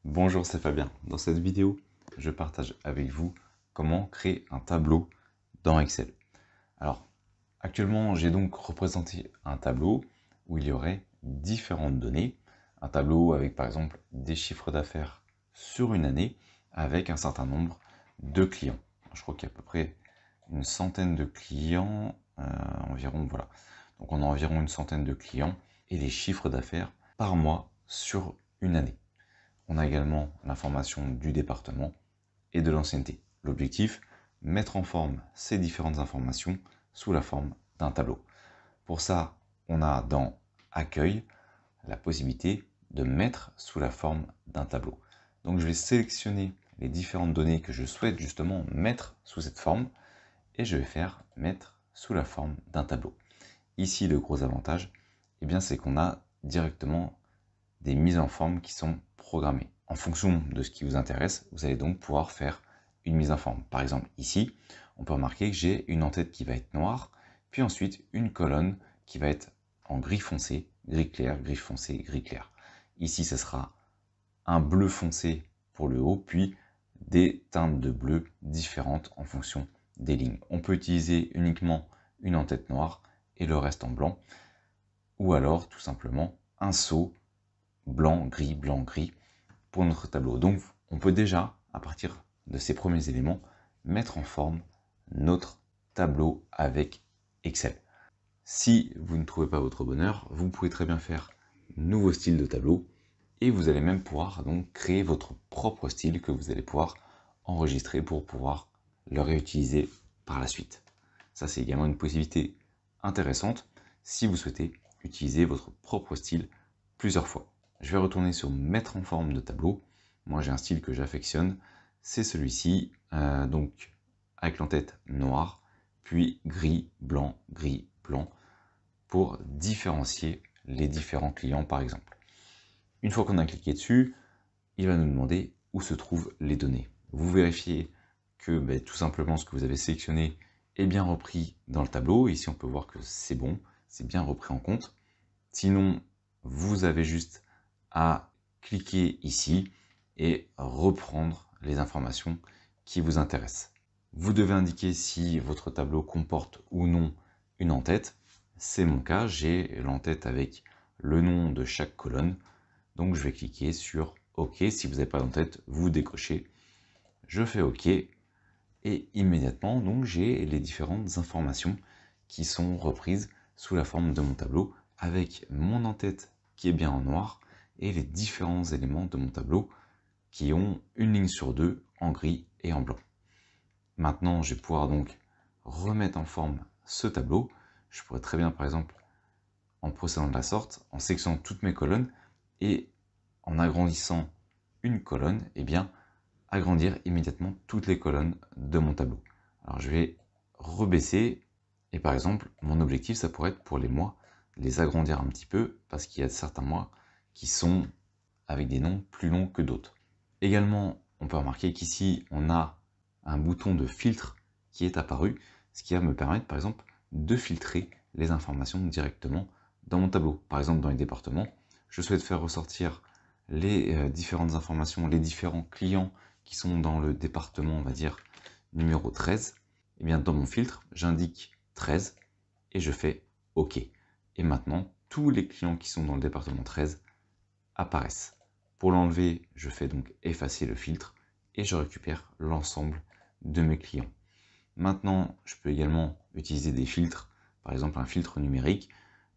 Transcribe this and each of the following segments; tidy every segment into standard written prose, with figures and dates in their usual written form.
Bonjour, c'est Fabien. Dans cette vidéo, je partage avec vous comment créer un tableau dans Excel. Alors, actuellement, j'ai donc représenté un tableau où il y aurait différentes données. Un tableau avec par exemple des chiffres d'affaires sur une année avec un certain nombre de clients. Je crois qu'il y a à peu près une centaine de clients environ, voilà. Donc on a environ une centaine de clients et les chiffres d'affaires par mois sur une année. On a également l'information du département et de l'ancienneté. L'objectif, mettre en forme ces différentes informations sous la forme d'un tableau. Pour ça, on a dans Accueil la possibilité de mettre sous la forme d'un tableau. Donc je vais sélectionner les différentes données que je souhaite justement mettre sous cette forme et je vais faire mettre sous la forme d'un tableau. Ici, le gros avantage, c'est qu'on a directement des mises en forme qui sont programmées. En fonction de ce qui vous intéresse, vous allez donc pouvoir faire une mise en forme. Par exemple, ici, on peut remarquer que j'ai une en-tête qui va être noire, puis ensuite une colonne qui va être en gris foncé, gris clair, gris foncé, gris clair. Ici, ce sera un bleu foncé pour le haut, puis des teintes de bleu différentes en fonction des lignes. On peut utiliser uniquement une en-tête noire et le reste en blanc, ou alors tout simplement un seau blanc, gris pour notre tableau. Donc on peut déjà, à partir de ces premiers éléments, mettre en forme notre tableau avec Excel. Si vous ne trouvez pas votre bonheur, vous pouvez très bien faire nouveau style de tableau et vous allez même pouvoir donc créer votre propre style que vous allez pouvoir enregistrer pour pouvoir le réutiliser par la suite. Ça, c'est également une possibilité intéressante si vous souhaitez utiliser votre propre style plusieurs fois. Je vais retourner sur mettre en forme de tableau. Moi, j'ai un style que j'affectionne, c'est celui-ci, donc avec l'en-tête noire, puis gris, blanc, pour différencier les différents clients par exemple. Une fois qu'on a cliqué dessus, il va nous demander où se trouvent les données. Vous vérifiez que tout simplement ce que vous avez sélectionné est bien repris dans le tableau. Ici, on peut voir que c'est bon, c'est bien repris en compte. Sinon, vous avez juste à cliquer ici et reprendre les informations qui vous intéressent. Vous devez indiquer si votre tableau comporte ou non une en-tête. C'est mon cas, j'ai l'en-tête avec le nom de chaque colonne. Donc je vais cliquer sur OK. Si vous n'avez pas d'en-tête, vous décochez. Je fais OK. Et immédiatement, donc j'ai les différentes informations qui sont reprises sous la forme de mon tableau avec mon en-tête qui est bien en noir et les différents éléments de mon tableau qui ont une ligne sur deux en gris et en blanc. Maintenant, je vais pouvoir donc remettre en forme ce tableau. Je pourrais très bien, par exemple, en procédant de la sorte, en sélectionnant toutes mes colonnes et en agrandissant une colonne, agrandir immédiatement toutes les colonnes de mon tableau. Alors je vais rebaisser et par exemple, mon objectif, ça pourrait être pour les mois, les agrandir un petit peu parce qu'il y a certains mois qui sont avec des noms plus longs que d'autres. Également, on peut remarquer qu'ici, on a un bouton de filtre qui est apparu, ce qui va me permettre par exemple de filtrer les informations directement dans mon tableau. Par exemple, dans les départements, je souhaite faire ressortir les différentes informations, les différents clients qui sont dans le département, on va dire, numéro 13. Et bien, dans mon filtre, j'indique 13 et je fais OK. Et maintenant, tous les clients qui sont dans le département 13 apparaissent. Pour l'enlever, je fais donc effacer le filtre et je récupère l'ensemble de mes clients. Maintenant, je peux également utiliser des filtres, par exemple un filtre numérique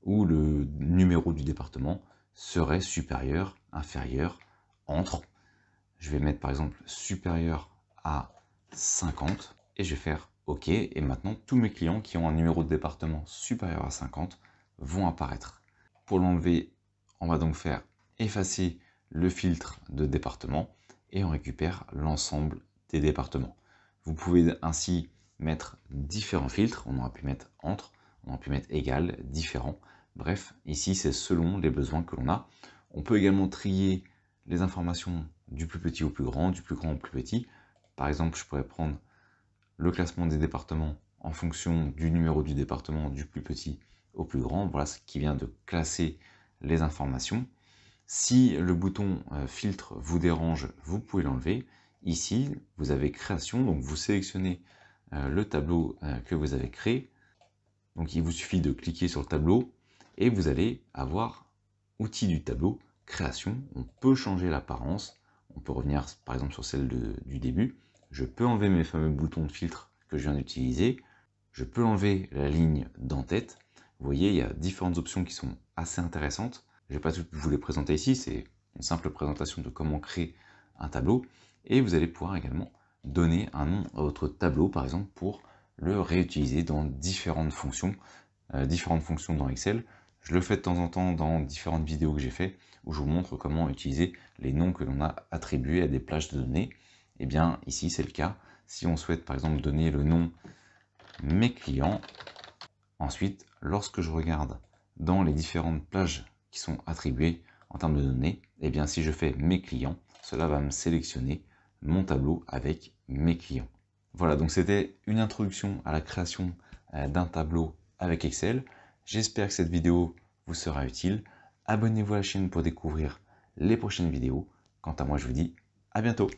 où le numéro du département serait supérieur, inférieur, entre. Je vais mettre par exemple supérieur à 50 et je vais faire OK. Et maintenant, tous mes clients qui ont un numéro de département supérieur à 50 vont apparaître. Pour l'enlever, on va donc faire effacer le filtre de département et on récupère l'ensemble des départements. Vous pouvez ainsi mettre différents filtres. On aurait pu mettre entre, on aurait pu mettre égal, différent. Bref, ici, c'est selon les besoins que l'on a. On peut également trier les informations du plus petit au plus grand, du plus grand au plus petit. Par exemple, je pourrais prendre le classement des départements en fonction du numéro du département du plus petit au plus grand. Voilà ce qui vient de classer les informations. Si le bouton filtre vous dérange, vous pouvez l'enlever. Ici, vous avez création, donc vous sélectionnez le tableau que vous avez créé. Donc il vous suffit de cliquer sur le tableau et vous allez avoir outils du tableau, création. On peut changer l'apparence, on peut revenir par exemple sur celle du début. Je peux enlever mes fameux boutons de filtre que je viens d'utiliser. Je peux enlever la ligne d'en-tête. Vous voyez, il y a différentes options qui sont assez intéressantes. Je ne vais pas tout vous les présenter ici, c'est une simple présentation de comment créer un tableau. Et vous allez pouvoir également donner un nom à votre tableau, par exemple, pour le réutiliser dans différentes fonctions dans Excel. Je le fais de temps en temps dans différentes vidéos que j'ai fait, où je vous montre comment utiliser les noms que l'on a attribués à des plages de données. Et bien ici c'est le cas. Si on souhaite par exemple donner le nom mes clients, ensuite lorsque je regarde dans les différentes plages qui sont attribuées en termes de données, et bien si je fais mes clients, cela va me sélectionner mon tableau avec mes clients. Voilà, donc c'était une introduction à la création d'un tableau avec Excel. J'espère que cette vidéo vous sera utile. Abonnez-vous à la chaîne pour découvrir les prochaines vidéos. Quant à moi, je vous dis à bientôt.